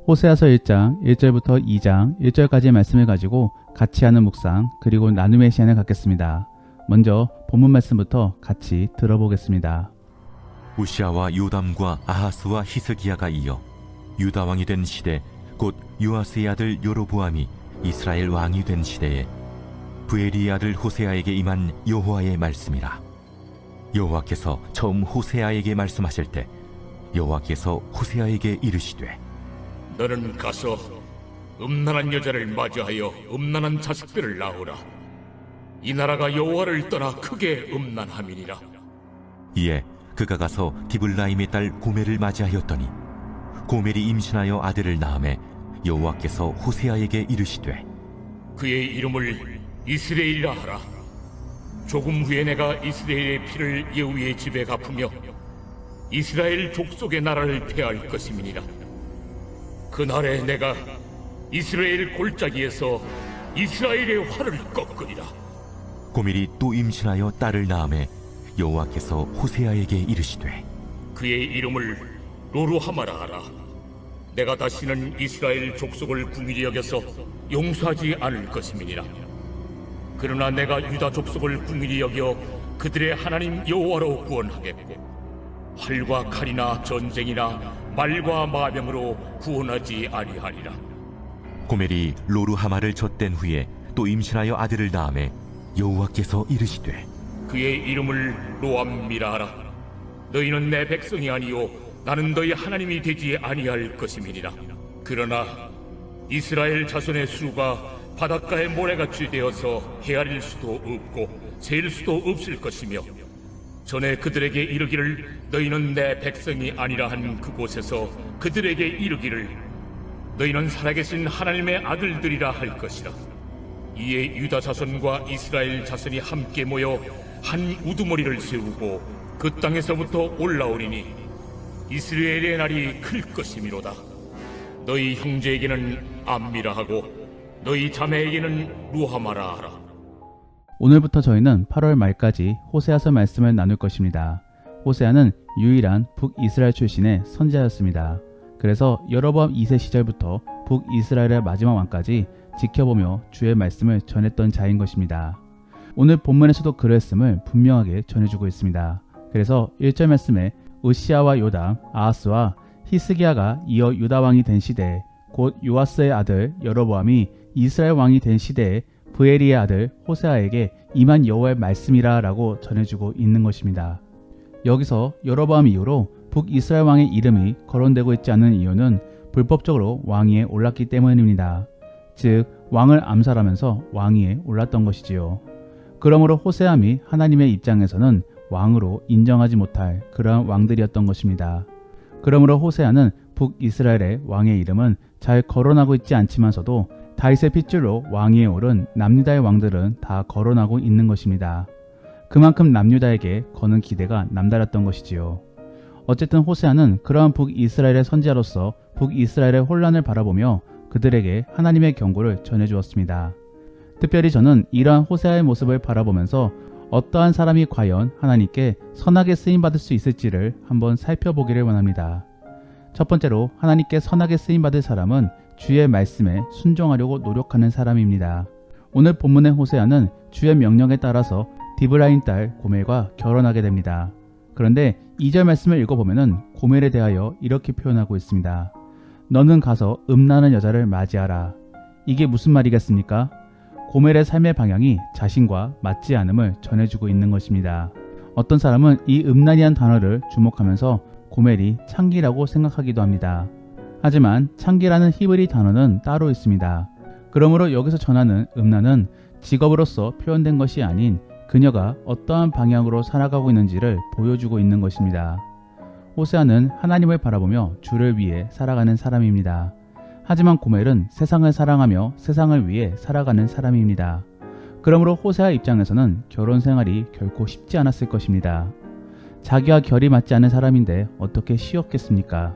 호세아서 1장 1절부터 2장 1절까지의 말씀을 가지고 같이 하는 묵상 그리고 나눔의 시간을 갖겠습니다. 먼저 본문 말씀부터 같이 들어보겠습니다. 우시아와 요담과 아하스와 히스기야가 이어 유다 왕이 된 시대 곧 요아스의 아들 여로보암이 이스라엘 왕이 된 시대에 브에리의 아들 호세아에게 임한 여호와의 말씀이라. 여호와께서 처음 호세아에게 말씀하실 때 여호와께서 호세아에게 이르시되 너는 가서 음란한 여자를 맞이하여 음란한 자식들을 낳으라. 이 나라가 여호와를 떠나 크게 음란함이니라. 이에 그가 가서 디블라임의 딸 고멜을 맞이하였더니 고멜이 임신하여 아들을 낳음에 여호와께서 호세아에게 이르시되 그의 이름을 이스라엘이라 하라. 조금 후에 내가 이스라엘의 피를 예후의 집에 갚으며 이스라엘 족속의 나라를 폐할 것임이니라. 그날에 내가 이스라엘 골짜기에서 이스라엘의 활을 꺾으리라. 고멜이 또 임신하여 딸을 낳음에 여호와께서 호세아에게 이르시되 그의 이름을 로루하마라 하라. 내가 다시는 이스라엘 족속을 궁일히 여겨서 용서하지 않을 것임이니라. 그러나 내가 유다 족속을 궁일히 여겨 그들의 하나님 여호와로 구원하겠고 활과 칼이나 전쟁이나 말과 마병으로 구원하지 아니하리라. 고멜이 로루하마를 젖댄 후에 또 임신하여 아들을 낳음에 여호와께서 이르시되 그의 이름을 로암미라 하라. 너희는 내 백성이 아니요 나는 너희 하나님이 되지 아니할 것임이니라. 그러나 이스라엘 자손의 수가 바닷가의 모래같이 되어서 헤아릴 수도 없고 셀 수도 없을 것이며 전에 그들에게 이르기를 너희는 내 백성이 아니라 한 그곳에서 그들에게 이르기를 너희는 살아계신 하나님의 아들들이라 할 것이라. 이에 유다 자손과 이스라엘 자손이 함께 모여 한 우두머리를 세우고 그 땅에서부터 올라오리니 이스라엘의 날이 클 것이미로다. 너희 형제에게는 암미라 하고 너희 자매에게는 루하마라 하라. 오늘부터 저희는 8월 말까지 호세아서 말씀을 나눌 것입니다. 호세아는 유일한 북이스라엘 출신의 선지자였습니다. 그래서 여로보암 2세 시절부터 북이스라엘의 마지막 왕까지 지켜보며 주의 말씀을 전했던 자인 것입니다. 오늘 본문에서도 그랬음을 분명하게 전해주고 있습니다. 그래서 1절 말씀에 우시아와 요담, 아하스와 히스기야가 이어 유다 왕이 된 시대에 곧 요아스의 아들 여로보암이 이스라엘 왕이 된 시대에 브에리의 아들 호세아에게 임한 여호와의 말씀이라 라고 전해주고 있는 것입니다. 여기서 여로보암 이후로 북이스라엘 왕의 이름이 거론되고 있지 않은 이유는 불법적으로 왕위에 올랐기 때문입니다. 즉 왕을 암살하면서 왕위에 올랐던 것이지요. 그러므로 호세아 및 하나님의 입장에서는 왕으로 인정하지 못할 그러한 왕들이었던 것입니다. 그러므로 호세아는 북이스라엘의 왕의 이름은 잘 거론하고 있지 않지만서도 다윗의 핏줄로 왕위에 오른 남유다의 왕들은 다 거론하고 있는 것입니다. 그만큼 남유다에게 거는 기대가 남달랐던 것이지요. 어쨌든 호세아는 그러한 북이스라엘의 선지자로서 북이스라엘의 혼란을 바라보며 그들에게 하나님의 경고를 전해주었습니다. 특별히 저는 이러한 호세아의 모습을 바라보면서 어떠한 사람이 과연 하나님께 선하게 쓰임받을 수 있을지를 한번 살펴보기를 원합니다. 첫 번째로 하나님께 선하게 쓰임받을 사람은 주의 말씀에 순종하려고 노력하는 사람입니다. 오늘 본문의 호세아는 주의 명령에 따라서 디브라임 딸 고멜과 결혼하게 됩니다. 그런데 2절 말씀을 읽어보면 고멜에 대하여 이렇게 표현하고 있습니다. 너는 가서 음란한 여자를 맞이하라. 이게 무슨 말이겠습니까? 고멜의 삶의 방향이 자신과 맞지 않음을 전해주고 있는 것입니다. 어떤 사람은 이 음란이란 단어를 주목하면서 고멜이 창기라고 생각하기도 합니다. 하지만 창기라는 히브리 단어는 따로 있습니다. 그러므로 여기서 전하는 음란은 직업으로서 표현된 것이 아닌 그녀가 어떠한 방향으로 살아가고 있는지를 보여주고 있는 것입니다. 호세아는 하나님을 바라보며 주를 위해 살아가는 사람입니다. 하지만 고멜은 세상을 사랑하며 세상을 위해 살아가는 사람입니다. 그러므로 호세아 입장에서는 결혼 생활이 결코 쉽지 않았을 것입니다. 자기와 결이 맞지 않은 사람인데 어떻게 쉬웠겠습니까?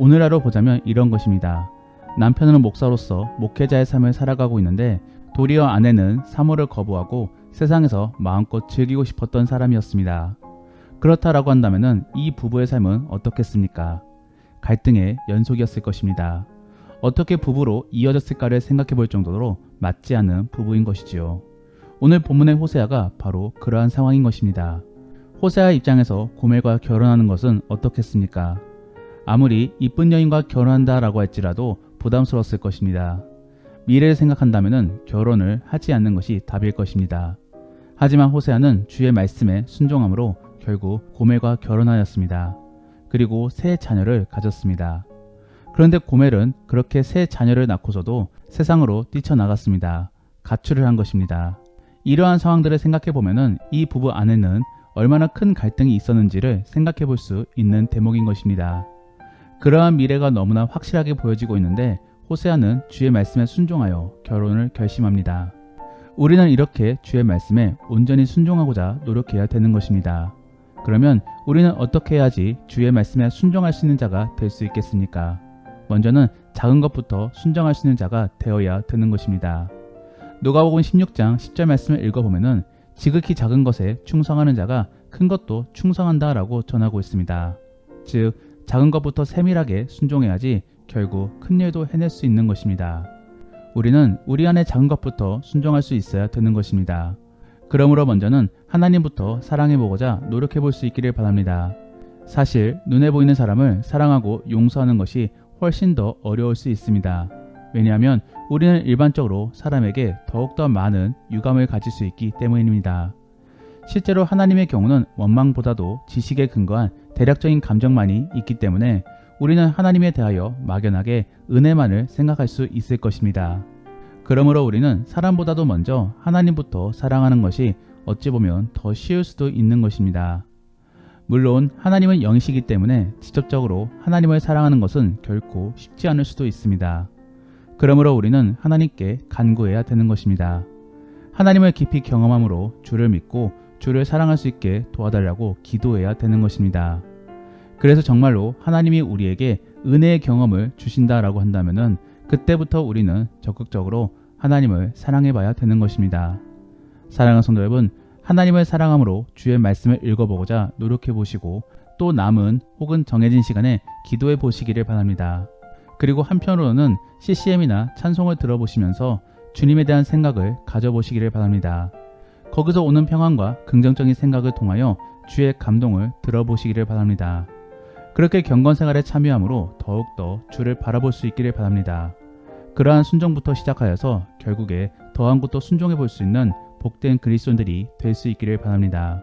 오늘 하루 보자면 이런 것입니다. 남편은 목사로서 목회자의 삶을 살아가고 있는데 도리어 아내는 사모를 거부하고 세상에서 마음껏 즐기고 싶었던 사람이었습니다. 그렇다라고 한다면 이 부부의 삶은 어떻겠습니까? 갈등의 연속이었을 것입니다. 어떻게 부부로 이어졌을까를 생각해 볼 정도로 맞지 않는 부부인 것이지요. 오늘 본문의 호세아가 바로 그러한 상황인 것입니다. 호세아 입장에서 고멜과 결혼하는 것은 어떻겠습니까? 아무리 이쁜 여인과 결혼한다라고 할지라도 부담스러웠을 것입니다. 미래를 생각한다면 결혼을 하지 않는 것이 답일 것입니다. 하지만 호세아는 주의 말씀에 순종함으로 결국 고멜과 결혼하였습니다. 그리고 세 자녀를 가졌습니다. 그런데 고멜은 그렇게 세 자녀를 낳고서도 세상으로 뛰쳐나갔습니다. 가출을 한 것입니다. 이러한 상황들을 생각해 보면 이 부부 안에는 얼마나 큰 갈등이 있었는지를 생각해 볼 수 있는 대목인 것입니다. 그러한 미래가 너무나 확실하게 보여지고 있는데 호세아는 주의 말씀에 순종하여 결혼을 결심합니다. 우리는 이렇게 주의 말씀에 온전히 순종하고자 노력해야 되는 것입니다. 그러면 우리는 어떻게 해야지 주의 말씀에 순종할 수 있는 자가 될 수 있겠습니까? 먼저는 작은 것부터 순종할 수 있는 자가 되어야 되는 것입니다. 누가복음 16장 10절 말씀을 읽어보면 지극히 작은 것에 충성하는 자가 큰 것도 충성한다 라고 전하고 있습니다. 즉 작은 것부터 세밀하게 순종해야지 결국 큰 일도 해낼 수 있는 것입니다. 우리는 우리 안에 작은 것부터 순종할 수 있어야 되는 것입니다. 그러므로 먼저는 하나님부터 사랑해보고자 노력해볼 수 있기를 바랍니다. 사실 눈에 보이는 사람을 사랑하고 용서하는 것이 훨씬 더 어려울 수 있습니다. 왜냐하면 우리는 일반적으로 사람에게 더욱더 많은 유감을 가질 수 있기 때문입니다. 실제로 하나님의 경우는 원망보다도 지식에 근거한 대략적인 감정만이 있기 때문에 우리는 하나님에 대하여 막연하게 은혜만을 생각할 수 있을 것입니다. 그러므로 우리는 사람보다도 먼저 하나님부터 사랑하는 것이 어찌 보면 더 쉬울 수도 있는 것입니다. 물론 하나님은 영이시기 때문에 직접적으로 하나님을 사랑하는 것은 결코 쉽지 않을 수도 있습니다. 그러므로 우리는 하나님께 간구해야 되는 것입니다. 하나님을 깊이 경험함으로 주를 믿고 주를 사랑할 수 있게 도와달라고 기도해야 되는 것입니다. 그래서 정말로 하나님이 우리에게 은혜의 경험을 주신다라고 한다면은 그때부터 우리는 적극적으로 하나님을 사랑해 봐야 되는 것입니다. 사랑하는 성도 여러분, 하나님을 사랑함으로 주의 말씀을 읽어보고자 노력해 보시고 또 남은 혹은 정해진 시간에 기도해 보시기를 바랍니다. 그리고 한편으로는 CCM이나 찬송을 들어보시면서 주님에 대한 생각을 가져보시기를 바랍니다. 거기서 오는 평안과 긍정적인 생각을 통하여 주의 감동을 들어보시기를 바랍니다. 그렇게 경건생활에 참여함으로 더욱더 주를 바라볼 수 있기를 바랍니다. 그러한 순종부터 시작하여서 결국에 더한 것도 순종해 볼 수 있는 복된 그리스도인들이 될 수 있기를 바랍니다.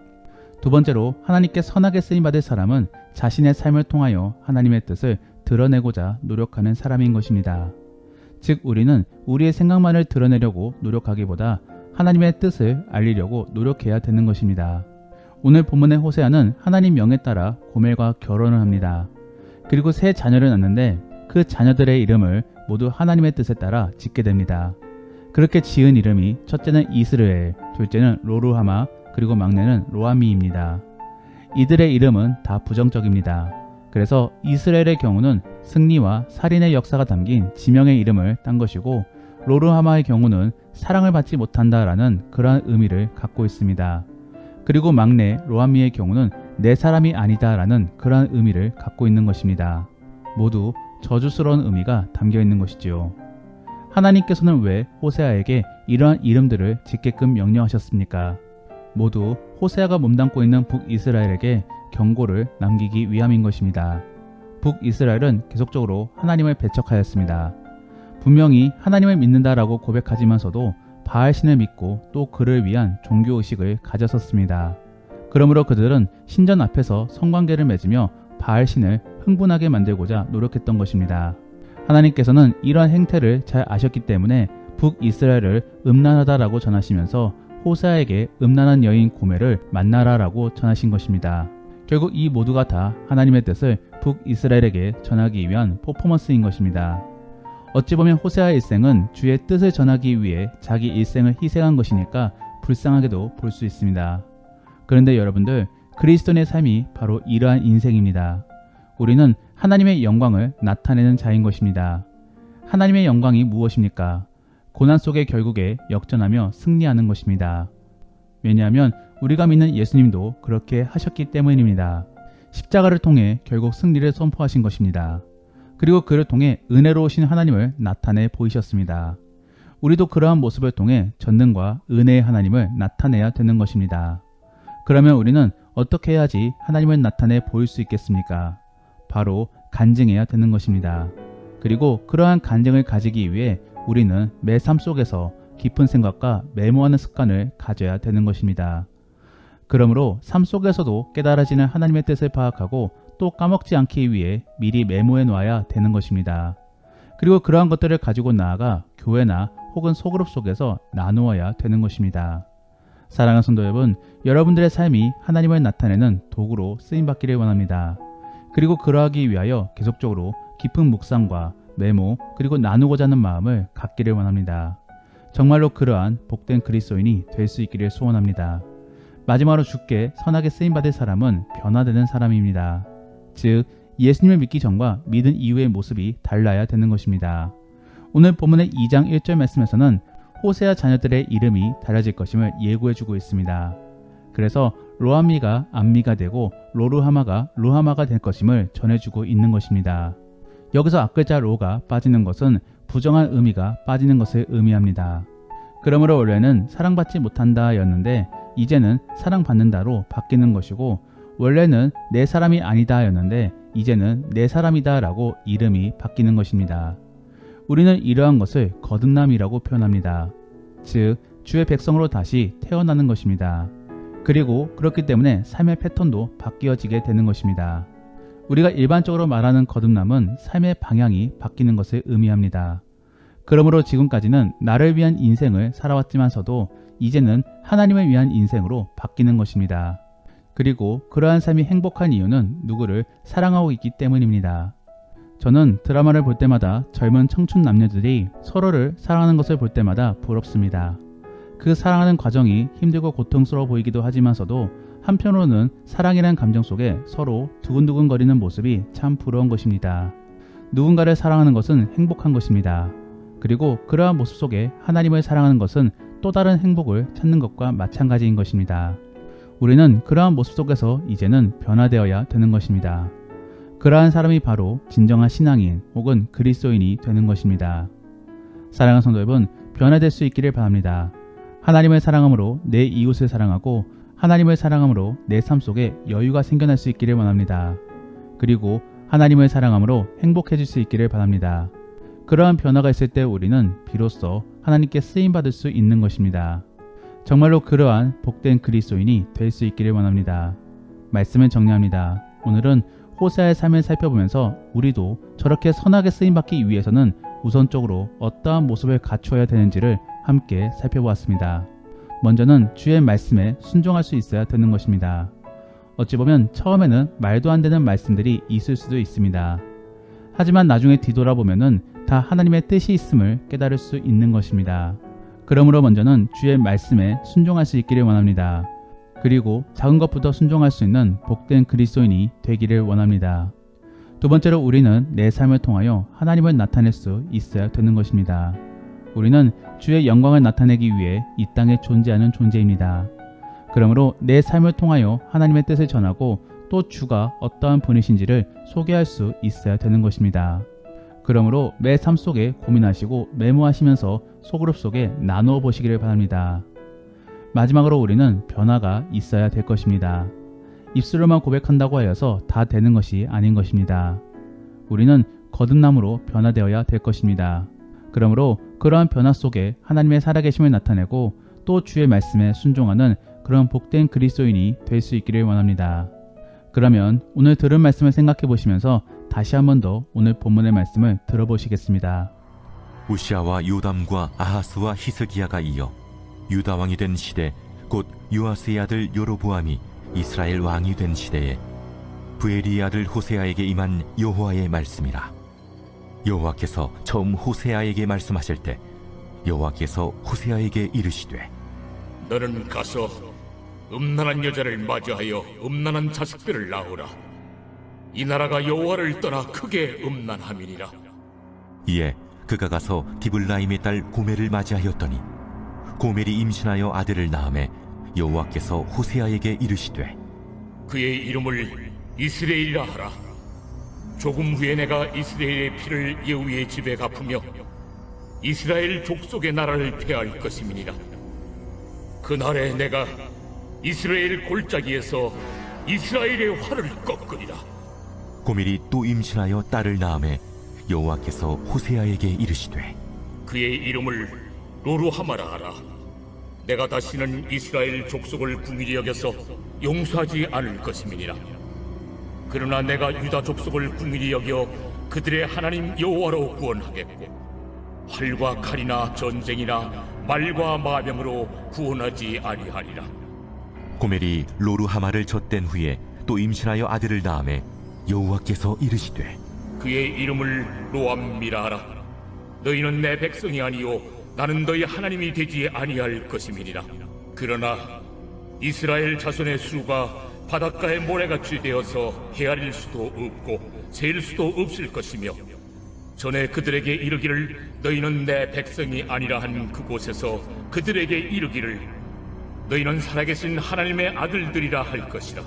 두 번째로 하나님께 선하게 쓰임받을 사람은 자신의 삶을 통하여 하나님의 뜻을 드러내고자 노력하는 사람인 것입니다. 즉 우리는 우리의 생각만을 드러내려고 노력하기보다 하나님의 뜻을 알리려고 노력해야 되는 것입니다. 오늘 본문의 호세아는 하나님 명에 따라 고멜과 결혼을 합니다. 그리고 세 자녀를 낳는데 그 자녀들의 이름을 모두 하나님의 뜻에 따라 짓게 됩니다. 그렇게 지은 이름이 첫째는 이스라엘, 둘째는 로르하마, 그리고 막내는 로아미입니다. 이들의 이름은 다 부정적입니다. 그래서 이스라엘의 경우는 승리와 살인의 역사가 담긴 지명의 이름을 딴 것이고 로르하마의 경우는 사랑을 받지 못한다라는 그러한 의미를 갖고 있습니다. 그리고 막내 로아미의 경우는 내 사람이 아니다라는 그러한 의미를 갖고 있는 것입니다. 모두 저주스러운 의미가 담겨 있는 것이지요. 하나님께서는 왜 호세아에게 이러한 이름들을 짓게끔 명령하셨습니까? 모두 호세아가 몸담고 있는 북이스라엘에게 경고를 남기기 위함인 것입니다. 북이스라엘은 계속적으로 하나님을 배척하였습니다. 분명히 하나님을 믿는다라고 고백하지만서도 바알신을 믿고 또 그를 위한 종교의식을 가졌었습니다. 그러므로 그들은 신전 앞에서 성관계를 맺으며 바알신을 흥분하게 만들고자 노력했던 것입니다. 하나님께서는 이러한 행태를 잘 아셨기 때문에 북이스라엘을 음란하다라고 전하시면서 호세아에게 음란한 여인 고멜을 만나라라고 전하신 것입니다. 결국 이 모두가 다 하나님의 뜻을 북이스라엘에게 전하기 위한 퍼포먼스인 것입니다. 어찌 보면 호세아의 일생은 주의 뜻을 전하기 위해 자기 일생을 희생한 것이니까 불쌍하게도 볼 수 있습니다. 그런데 여러분들, 그리스도인의 삶이 바로 이러한 인생입니다. 우리는 하나님의 영광을 나타내는 자인 것입니다. 하나님의 영광이 무엇입니까? 고난 속에 결국에 역전하며 승리하는 것입니다. 왜냐하면 우리가 믿는 예수님도 그렇게 하셨기 때문입니다. 십자가를 통해 결국 승리를 선포하신 것입니다. 그리고 그를 통해 은혜로우신 하나님을 나타내 보이셨습니다. 우리도 그러한 모습을 통해 전능과 은혜의 하나님을 나타내야 되는 것입니다. 그러면 우리는 어떻게 해야지 하나님을 나타내 보일 수 있겠습니까? 바로 간증해야 되는 것입니다. 그리고 그러한 간증을 가지기 위해 우리는 매 삶 속에서 깊은 생각과 메모하는 습관을 가져야 되는 것입니다. 그러므로 삶 속에서도 깨달아지는 하나님의 뜻을 파악하고 또 까먹지 않기 위해 미리 메모해 놓아야 되는 것입니다. 그리고 그러한 것들을 가지고 나아가 교회나 혹은 소그룹 속에서 나누어야 되는 것입니다. 사랑하는 성도 여러분, 여러분들의 삶이 하나님을 나타내는 도구로 쓰임받기를 원합니다. 그리고 그러하기 위하여 계속적으로 깊은 묵상과 메모 그리고 나누고자 하는 마음을 갖기를 원합니다. 정말로 그러한 복된 그리스도인이 될 수 있기를 소원합니다. 마지막으로 주께 선하게 쓰임받을 사람은 변화되는 사람입니다. 즉 예수님을 믿기 전과 믿은 이후의 모습이 달라야 되는 것입니다. 오늘 본문의 2장 1절 말씀에서는 호세아 자녀들의 이름이 달라질 것임을 예고해주고 있습니다. 그래서 로암미가 암미가 되고 로르하마가 루하마가 될 것임을 전해주고 있는 것입니다. 여기서 앞글자 로가 빠지는 것은 부정한 의미가 빠지는 것을 의미합니다. 그러므로 원래는 사랑받지 못한다 였는데 이제는 사랑받는다로 바뀌는 것이고, 원래는 내 사람이 아니다 였는데 이제는 내 사람이다 라고 이름이 바뀌는 것입니다. 우리는 이러한 것을 거듭남이라고 표현합니다. 즉 주의 백성으로 다시 태어나는 것입니다. 그리고 그렇기 때문에 삶의 패턴도 바뀌어지게 되는 것입니다. 우리가 일반적으로 말하는 거듭남은 삶의 방향이 바뀌는 것을 의미합니다. 그러므로 지금까지는 나를 위한 인생을 살아왔지만서도 이제는 하나님을 위한 인생으로 바뀌는 것입니다. 그리고 그러한 삶이 행복한 이유는 누구를 사랑하고 있기 때문입니다. 저는 드라마를 볼 때마다 젊은 청춘 남녀들이 서로를 사랑하는 것을 볼 때마다 부럽습니다. 그 사랑하는 과정이 힘들고 고통스러워 보이기도 하지만서도 한편으로는 사랑이라는 감정 속에 서로 두근두근거리는 모습이 참 부러운 것입니다. 누군가를 사랑하는 것은 행복한 것입니다. 그리고 그러한 모습 속에 하나님을 사랑하는 것은 또 다른 행복을 찾는 것과 마찬가지인 것입니다. 우리는 그러한 모습 속에서 이제는 변화되어야 되는 것입니다. 그러한 사람이 바로 진정한 신앙인 혹은 그리스도인이 되는 것입니다. 사랑하는 성도 여러분, 변화될 수 있기를 바랍니다. 하나님을 사랑함으로 내 이웃을 사랑하고 하나님을 사랑함으로 내 삶 속에 여유가 생겨날 수 있기를 원합니다. 그리고 하나님을 사랑함으로 행복해질 수 있기를 바랍니다. 그러한 변화가 있을 때 우리는 비로소 하나님께 쓰임받을 수 있는 것입니다. 정말로 그러한 복된 그리스도인이 될 수 있기를 원합니다. 말씀을 정리합니다. 오늘은 호세아의 삶을 살펴보면서 우리도 저렇게 선하게 쓰임받기 위해서는 우선적으로 어떠한 모습을 갖추어야 되는지를 함께 살펴보았습니다. 먼저는 주의 말씀에 순종할 수 있어야 되는 것입니다. 어찌 보면 처음에는 말도 안 되는 말씀들이 있을 수도 있습니다. 하지만 나중에 뒤돌아보면은 다 하나님의 뜻이 있음을 깨달을 수 있는 것입니다. 그러므로 먼저는 주의 말씀에 순종할 수 있기를 원합니다. 그리고 작은 것부터 순종할 수 있는 복된 그리스도인이 되기를 원합니다. 두 번째로 우리는 내 삶을 통하여 하나님을 나타낼 수 있어야 되는 것입니다. 우리는 주의 영광을 나타내기 위해 이 땅에 존재하는 존재입니다. 그러므로 내 삶을 통하여 하나님의 뜻을 전하고 또 주가 어떠한 분이신지를 소개할 수 있어야 되는 것입니다. 그러므로 매 삶 속에 고민하시고 메모하시면서 소그룹 속에 나누어 보시기를 바랍니다. 마지막으로 우리는 변화가 있어야 될 것입니다. 입술로만 고백한다고 하여서 다 되는 것이 아닌 것입니다. 우리는 거듭남으로 변화되어야 될 것입니다. 그러므로 그러한 변화 속에 하나님의 살아계심을 나타내고 또 주의 말씀에 순종하는 그런 복된 그리스도인이 될 수 있기를 원합니다. 그러면 오늘 들은 말씀을 생각해 보시면서 다시 한 번 더 오늘 본문의 말씀을 들어보시겠습니다. 우시아와 요담과 아하스와 히스기야가 이어 유다 왕이 된 시대, 곧 요아스의 아들 여로보암이 이스라엘 왕이 된 시대에 부엘리의 아들 호세아에게 임한 여호와의 말씀이라. 여호와께서 처음 호세아에게 말씀하실 때 여호와께서 호세아에게 이르시되 너는 가서 음란한 여자를 맞이하여 음란한 자식들을 낳으라. 이 나라가 여호와를 떠나 크게 음란함이니라. 이에 그가 가서 디블라임의 딸 고멜을 맞이하였더니 고멜이 임신하여 아들을 낳음에 여호와께서 호세아에게 이르시되 그의 이름을 이스라엘이라 하라. 조금 후에 내가 이스라엘의 피를 여호와의 집에 갚으며 이스라엘 족속의 나라를 폐할 것임이니라. 그날에 내가 이스라엘 골짜기에서 이스라엘의 활을 꺾으리라. 고멜이 또 임신하여 딸을 낳음에 여호와께서 호세아에게 이르시되 그의 이름을 로루하마라 하라. 내가 다시는 이스라엘 족속을 궁일히 여겨서 용서하지 않을 것임이니라. 그러나 내가 유다 족속을 궁일히 여겨 그들의 하나님 여호와로 구원하겠고 활과 칼이나 전쟁이나 말과 마병으로 구원하지 아니하리라. 고멜이 로루하마를 젖댄 후에 또 임신하여 아들을 낳음에 여호와께서 이르시되 그의 이름을 로암미라 하라. 너희는 내 백성이 아니요 나는 너희 하나님이 되지 아니할 것임이니라. 그러나 이스라엘 자손의 수가 바닷가의 모래같이 되어서 헤아릴 수도 없고 셀 수도 없을 것이며 전에 그들에게 이르기를 너희는 내 백성이 아니라 한 그곳에서 그들에게 이르기를 너희는 살아계신 하나님의 아들들이라 할 것이라.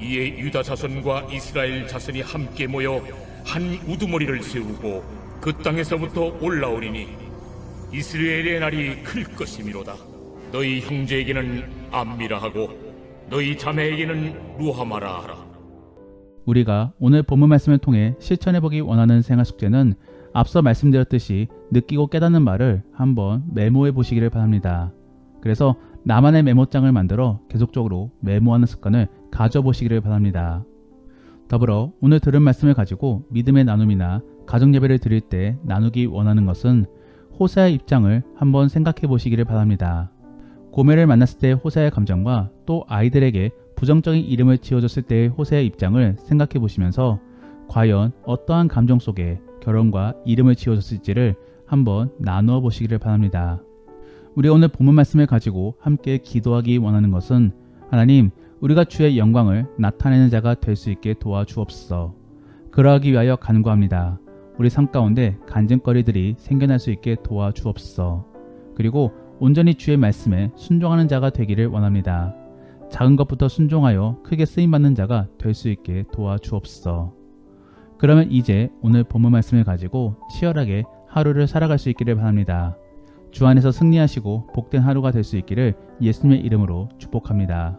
이에 유다 자손과 이스라엘 자손이 함께 모여 한 우두머리를 세우고 그 땅에서부터 올라오리니 이스라엘의 날이 클 것이미로다. 너희 형제에게는 암미라 하고 너희 자매에게는 루하마라 하라. 우리가 오늘 본문 말씀을 통해 실천해보기 원하는 생활 숙제는 앞서 말씀드렸듯이 느끼고 깨닫는 말을 한번 메모해 보시기를 바랍니다. 그래서 나만의 메모장을 만들어 계속적으로 메모하는 습관을 가져보시기를 바랍니다. 더불어 오늘 들은 말씀을 가지고 믿음의 나눔이나 가정예배를 드릴 때 나누기 원하는 것은 호세아의 입장을 한번 생각해 보시기를 바랍니다. 고멜을 만났을 때의 호세아의 감정과 또 아이들에게 부정적인 이름을 지어줬을 때의 호세아의 입장을 생각해 보시면서 과연 어떠한 감정 속에 결혼과 이름을 지어줬을지를 한번 나누어 보시기를 바랍니다. 우리 오늘 본문 말씀을 가지고 함께 기도하기 원하는 것은 하나님, 우리가 주의 영광을 나타내는 자가 될 수 있게 도와주옵소서. 그러하기 위하여 간구합니다. 우리 삶 가운데 간증거리들이 생겨날 수 있게 도와주옵소서. 그리고 온전히 주의 말씀에 순종하는 자가 되기를 원합니다. 작은 것부터 순종하여 크게 쓰임받는 자가 될 수 있게 도와주옵소서. 그러면 이제 오늘 본문 말씀을 가지고 치열하게 하루를 살아갈 수 있기를 바랍니다. 주 안에서 승리하시고 복된 하루가 될 수 있기를 예수님의 이름으로 축복합니다.